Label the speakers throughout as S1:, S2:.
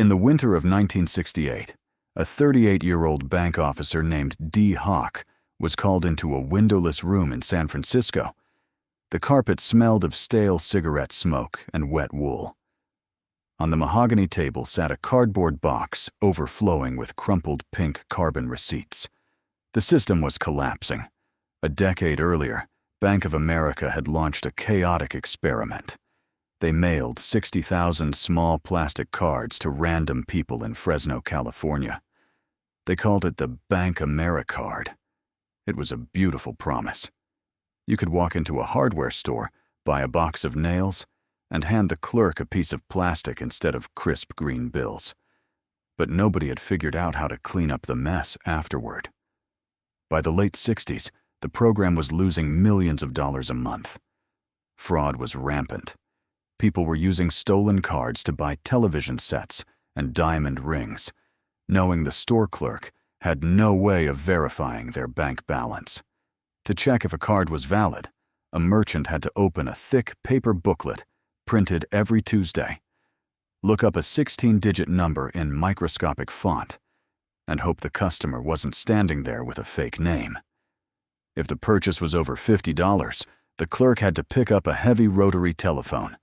S1: In the winter of 1968, a 38-year-old bank officer named D. Hawk was called into a windowless room in San Francisco. The carpet smelled of stale cigarette smoke and wet wool. On the mahogany table sat a cardboard box overflowing with crumpled pink carbon receipts. The system was collapsing. A decade earlier, Bank of America had launched a chaotic experiment. They mailed 60,000 small plastic cards to random people in Fresno, California. They called it the Bank AmeriCard. It was a beautiful promise. You could walk into a hardware store, buy a box of nails, and hand the clerk a piece of plastic instead of crisp green bills. But nobody had figured out how to clean up the mess afterward. By the late 60s, the program was losing millions of dollars a month. Fraud was rampant. People were using stolen cards to buy television sets and diamond rings, knowing the store clerk had no way of verifying their bank balance. To check if a card was valid, a merchant had to open a thick paper booklet printed every Tuesday, look up a 16-digit number in microscopic font, and hope the customer wasn't standing there with a fake name. If the purchase was over $50, the clerk had to pick up a heavy rotary telephone,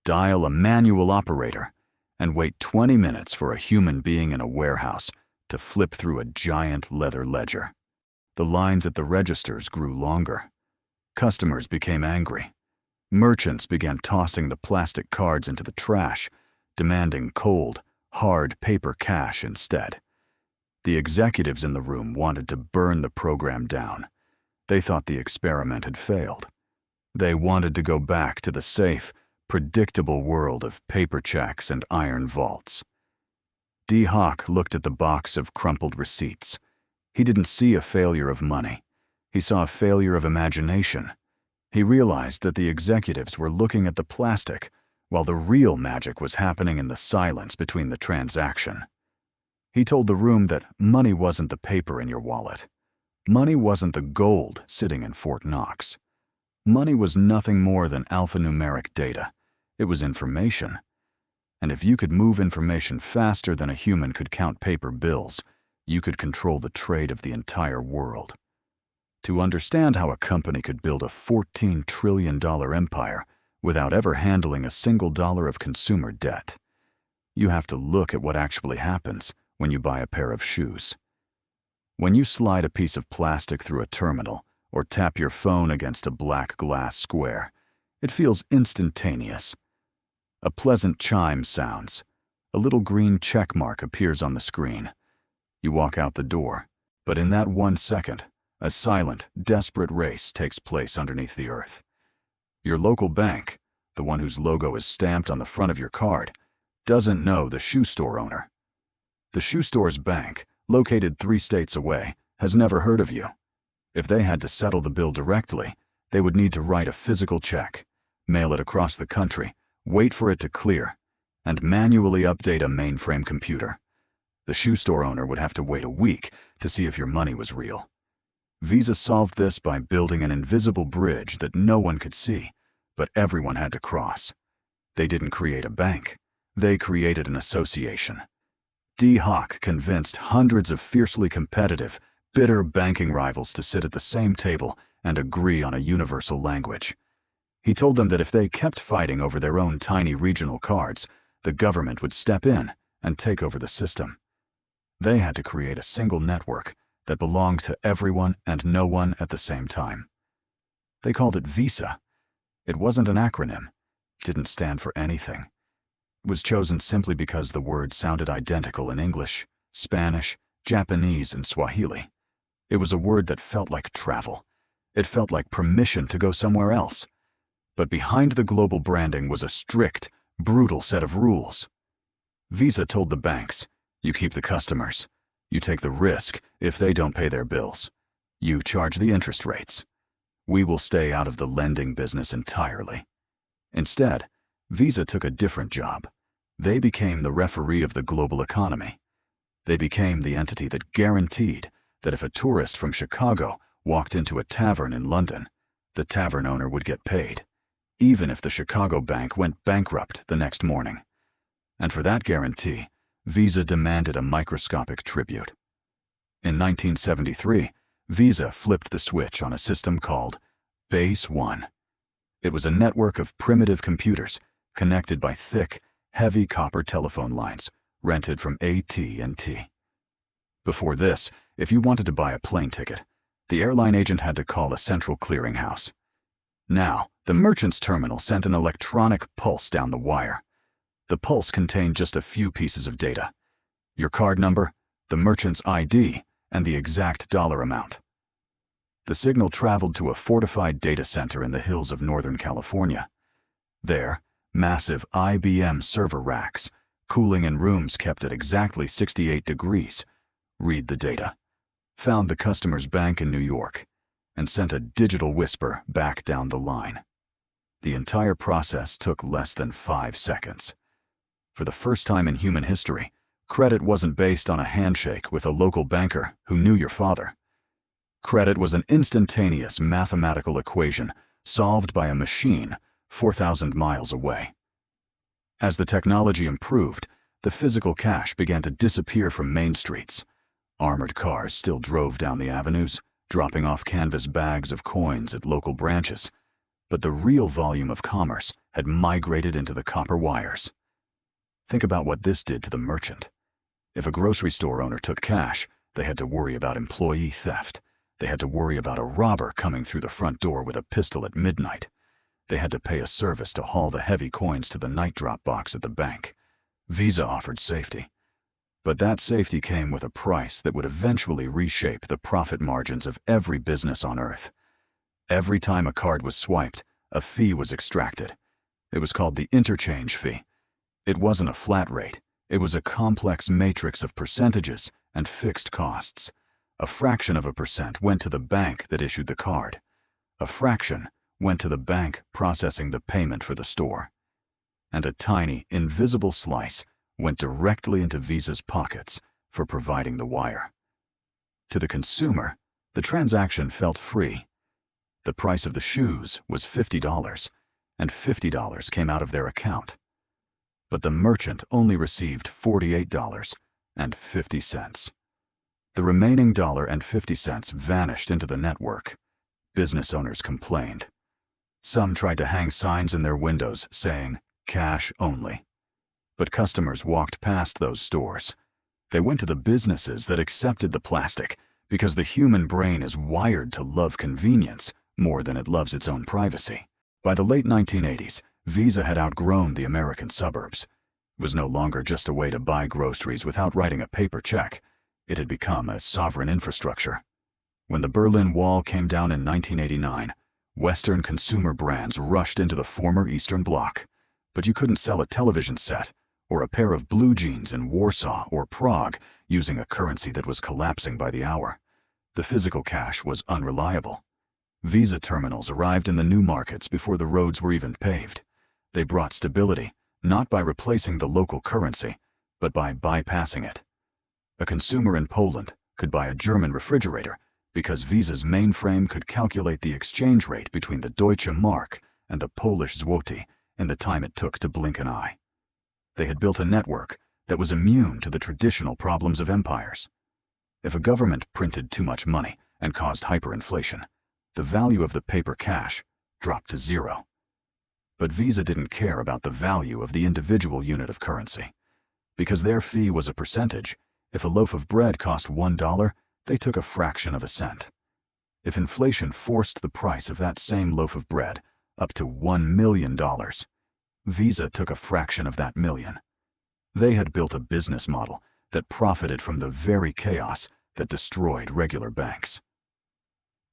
S1: dial a manual operator, and wait 20 minutes for a human being in a warehouse to flip through a giant leather ledger. The lines at the registers grew longer. Customers became angry. Merchants began tossing the plastic cards into the trash, demanding cold, hard paper cash instead. The executives in the room wanted to burn the program down. They thought the experiment had failed. They wanted to go back to the safe, predictable world of paper checks and iron vaults. D. Hawk looked at the box of crumpled receipts. He didn't see a failure of money. He saw a failure of imagination. He realized that the executives were looking at the plastic, while the real magic was happening in the silence between the transaction. He told the room that money wasn't the paper in your wallet. Money wasn't the gold sitting in Fort Knox. Money was nothing more than alphanumeric data. It was information. And if you could move information faster than a human could count paper bills, you could control the trade of the entire world. To understand how a company could build a $14 trillion empire without ever handling a single dollar of consumer debt, you have to look at what actually happens when you buy a pair of shoes. When you slide a piece of plastic through a terminal or tap your phone against a black glass square, it feels instantaneous. A pleasant chime sounds. A little green check mark appears on the screen. You walk out the door, but in that 1 second, a silent, desperate race takes place underneath the earth. Your local bank, the one whose logo is stamped on the front of your card, doesn't know the shoe store owner. The shoe store's bank, located 3 states away, has never heard of you. If they had to settle the bill directly, they would need to write a physical check, mail it across the country, wait for it to clear, and manually update a mainframe computer. The shoe store owner would have to wait a week to see if your money was real. Visa solved this by building an invisible bridge that no one could see, but everyone had to cross. They didn't create a bank. They created an association. D. Hawk convinced hundreds of fiercely competitive, bitter banking rivals to sit at the same table and agree on a universal language. He told them that if they kept fighting over their own tiny regional cards, the government would step in and take over the system. They had to create a single network that belonged to everyone and no one at the same time. They called it Visa. It wasn't an acronym. It didn't stand for anything. It was chosen simply because the words sounded identical in English, Spanish, Japanese, and Swahili. It was a word that felt like travel. It felt like permission to go somewhere else. But behind the global branding was a strict, brutal set of rules. Visa told the banks, "You keep the customers. You take the risk if they don't pay their bills. You charge the interest rates. We will stay out of the lending business entirely." Instead, Visa took a different job. They became the referee of the global economy. They became the entity that guaranteed that if a tourist from Chicago walked into a tavern in London, the tavern owner would get paid, even if the Chicago bank went bankrupt the next morning. And for that guarantee, Visa demanded a microscopic tribute. In 1973, Visa flipped the switch on a system called Base 1. It was a network of primitive computers connected by thick, heavy copper telephone lines rented from AT&T. Before this, if you wanted to buy a plane ticket, the airline agent had to call a central clearinghouse. Now, the merchant's terminal sent an electronic pulse down the wire. The pulse contained just a few pieces of data: your card number, the merchant's ID, and the exact dollar amount. The signal traveled to a fortified data center in the hills of Northern California. There, massive IBM server racks, cooling in rooms kept at exactly 68 degrees, read the data, found the customer's bank in New York, and sent a digital whisper back down the line. The entire process took less than 5 seconds. For the first time in human history, credit wasn't based on a handshake with a local banker who knew your father. Credit was an instantaneous mathematical equation solved by a machine 4,000 miles away. As the technology improved, the physical cash began to disappear from main streets. Armored cars still drove down the avenues, dropping off canvas bags of coins at local branches. But the real volume of commerce had migrated into the copper wires. Think about what this did to the merchant. If a grocery store owner took cash, they had to worry about employee theft. They had to worry about a robber coming through the front door with a pistol at midnight. They had to pay a service to haul the heavy coins to the night drop box at the bank. Visa offered safety. But that safety came with a price that would eventually reshape the profit margins of every business on Earth. Every time a card was swiped, a fee was extracted. It was called the interchange fee. It wasn't a flat rate. It was a complex matrix of percentages and fixed costs. A fraction of a percent went to the bank that issued the card. A fraction went to the bank processing the payment for the store. And a tiny, invisible slice went directly into Visa's pockets for providing the wire. To the consumer, the transaction felt free. The price of the shoes was $50, and $50 came out of their account. But the merchant only received $48.50. The remaining $1.50 vanished into the network. Business owners complained. Some tried to hang signs in their windows saying, "Cash only." But customers walked past those stores. They went to the businesses that accepted the plastic because the human brain is wired to love convenience more than it loves its own privacy. By the late 1980s, Visa had outgrown the American suburbs. It was no longer just a way to buy groceries without writing a paper check. It had become a sovereign infrastructure. When the Berlin Wall came down in 1989, Western consumer brands rushed into the former Eastern Bloc. But you couldn't sell a television set or a pair of blue jeans in Warsaw or Prague using a currency that was collapsing by the hour. The physical cash was unreliable. Visa terminals arrived in the new markets before the roads were even paved. They brought stability, not by replacing the local currency, but by bypassing it. A consumer in Poland could buy a German refrigerator because Visa's mainframe could calculate the exchange rate between the Deutsche Mark and the Polish zloty in the time it took to blink an eye. They had built a network that was immune to the traditional problems of empires. If a government printed too much money and caused hyperinflation, the value of the paper cash dropped to zero. But Visa didn't care about the value of the individual unit of currency. Because their fee was a percentage, if a loaf of bread cost $1, they took a fraction of a cent. If inflation forced the price of that same loaf of bread up to $1 million, Visa took a fraction of that million. They had built a business model that profited from the very chaos that destroyed regular banks.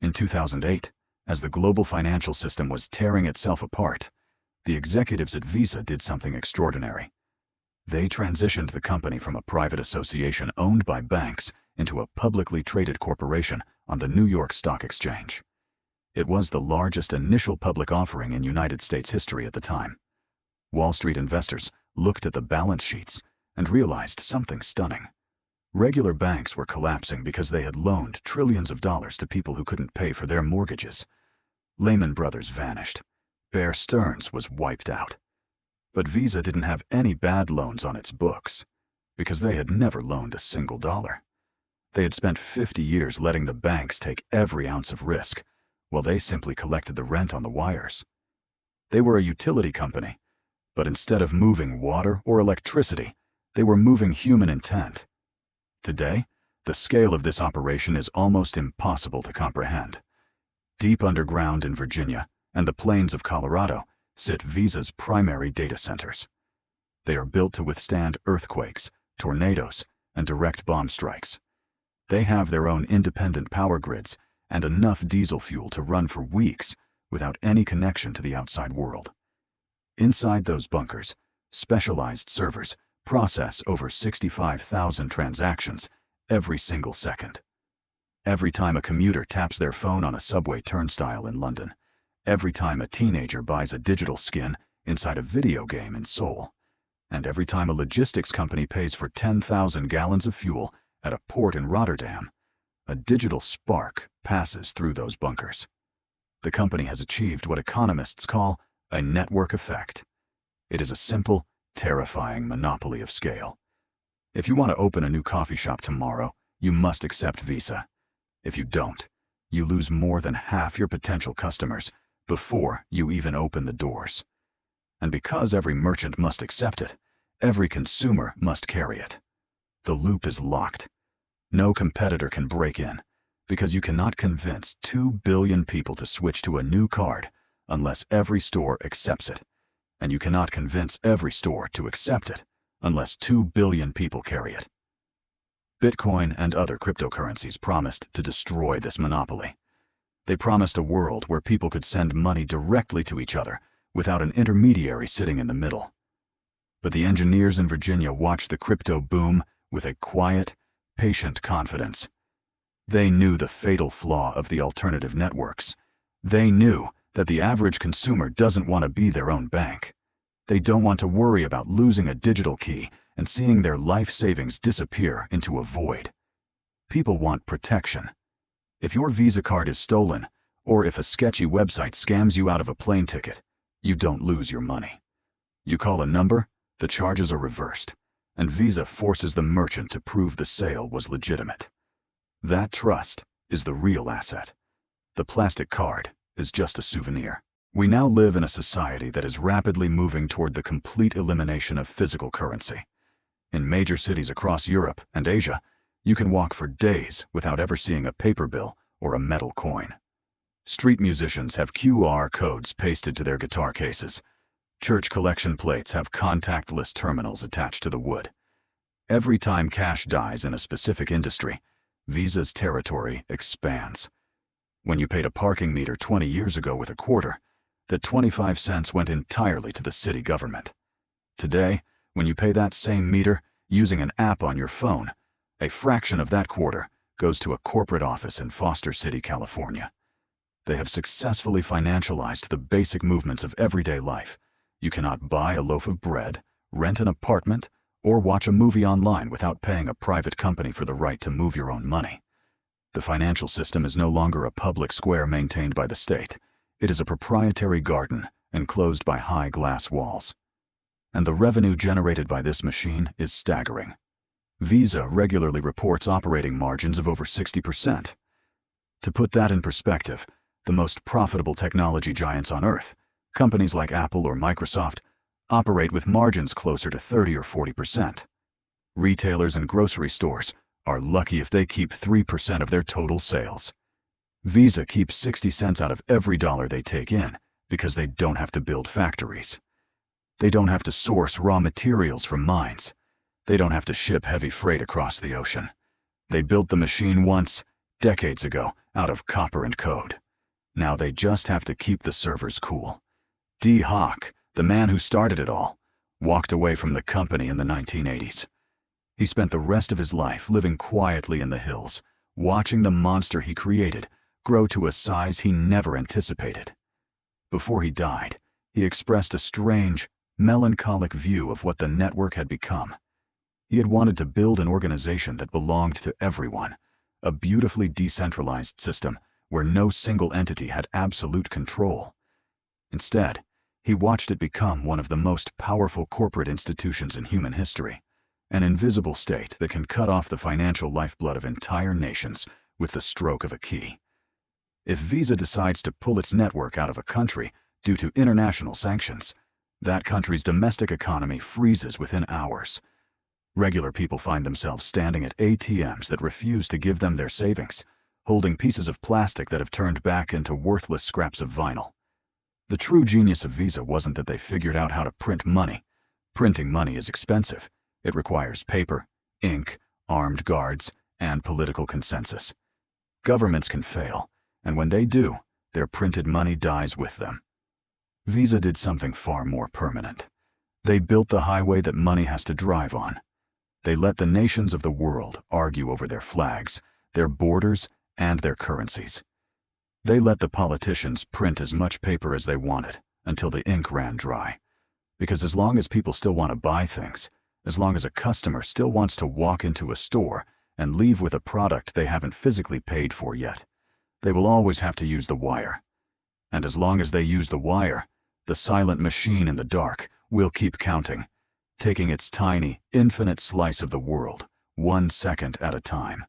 S1: In 2008, as the global financial system was tearing itself apart, the executives at Visa did something extraordinary. They transitioned the company from a private association owned by banks into a publicly traded corporation on the New York Stock Exchange. It was the largest initial public offering in United States history at the time. Wall Street investors looked at the balance sheets and realized something stunning. Regular banks were collapsing because they had loaned trillions of dollars to people who couldn't pay for their mortgages. Lehman Brothers vanished. Bear Stearns was wiped out. But Visa didn't have any bad loans on its books. because they had never loaned a single dollar. They had spent 50 years letting the banks take every ounce of risk, while they simply collected the rent on the wires. They were a utility company, but instead of moving water or electricity, they were moving human intent. Today, the scale of this operation is almost impossible to comprehend. Deep underground in Virginia and the plains of Colorado sit Visa's primary data centers. They are built to withstand earthquakes, tornadoes, and direct bomb strikes. They have their own independent power grids and enough diesel fuel to run for weeks without any connection to the outside world. Inside those bunkers, specialized servers process over 65,000 transactions every single second. Every time a commuter taps their phone on a subway turnstile in London, every time a teenager buys a digital skin inside a video game in Seoul, and every time a logistics company pays for 10,000 gallons of fuel at a port in Rotterdam, a digital spark passes through those bunkers. The company has achieved what economists call a network effect. It is a simple, terrifying monopoly of scale. If you want to open a new coffee shop tomorrow, you must accept Visa. If you don't, you lose more than half your potential customers before you even open the doors. And because every merchant must accept it, every consumer must carry it. The loop is locked. No competitor can break in, because you cannot convince 2 billion people to switch to a new card unless every store accepts it, and you cannot convince every store to accept it unless 2 billion people carry it. Bitcoin and other cryptocurrencies promised to destroy this monopoly. They promised a world where people could send money directly to each other without an intermediary sitting in the middle. But the engineers in Virginia watched the crypto boom with a quiet, patient confidence. They knew the fatal flaw of the alternative networks. They knew that the average consumer doesn't want to be their own bank. They don't want to worry about losing a digital key and seeing their life savings disappear into a void. People want protection. If your Visa card is stolen, or if a sketchy website scams you out of a plane ticket, you don't lose your money. You call a number, the charges are reversed, and Visa forces the merchant to prove the sale was legitimate. That trust is the real asset. The plastic card is just a souvenir. We now live in a society that is rapidly moving toward the complete elimination of physical currency. In major cities across Europe and Asia, you can walk for days without ever seeing a paper bill or a metal coin. Street musicians have QR codes pasted to their guitar cases. Church collection plates have contactless terminals attached to the wood. Every time cash dies in a specific industry, Visa's territory expands. When you paid a parking meter 20 years ago with a quarter, that 25 cents went entirely to the city government. Today, when you pay that same meter using an app on your phone, a fraction of that quarter goes to a corporate office in Foster City, California. They have successfully financialized the basic movements of everyday life. You cannot buy a loaf of bread, rent an apartment, or watch a movie online without paying a private company for the right to move your own money. The financial system is no longer a public square maintained by the state. It is a proprietary garden enclosed by high glass walls. And the revenue generated by this machine is staggering. Visa regularly reports operating margins of over 60%. To put that in perspective, the most profitable technology giants on Earth, companies like Apple or Microsoft, operate with margins closer to 30 or 40%. Retailers and grocery stores are lucky if they keep 3% of their total sales. Visa keeps 60 cents out of every dollar they take in because they don't have to build factories. They don't have to source raw materials from mines. They don't have to ship heavy freight across the ocean. They built the machine once, decades ago, out of copper and code. Now they just have to keep the servers cool. D. Hock, the man who started it all, walked away from the company in the 1980s. He spent the rest of his life living quietly in the hills, watching the monster he created grow to a size he never anticipated. Before he died, he expressed a strange, melancholic view of what the network had become. He had wanted to build an organization that belonged to everyone, a beautifully decentralized system where no single entity had absolute control. Instead, he watched it become one of the most powerful corporate institutions in human history, an invisible state that can cut off the financial lifeblood of entire nations with the stroke of a key. If Visa decides to pull its network out of a country due to international sanctions, that country's domestic economy freezes within hours. Regular people find themselves standing at ATMs that refuse to give them their savings, holding pieces of plastic that have turned back into worthless scraps of vinyl. The true genius of Visa wasn't that they figured out how to print money. Printing money is expensive. It requires paper, ink, armed guards, and political consensus. Governments can fail, and when they do, their printed money dies with them. Visa did something far more permanent. They built the highway that money has to drive on. They let the nations of the world argue over their flags, their borders, and their currencies. They let the politicians print as much paper as they wanted until the ink ran dry. Because as long as people still want to buy things, as long as a customer still wants to walk into a store and leave with a product they haven't physically paid for yet, they will always have to use the wire. And as long as they use the wire, the silent machine in the dark will keep counting, taking its tiny, infinite slice of the world, 1 second at a time.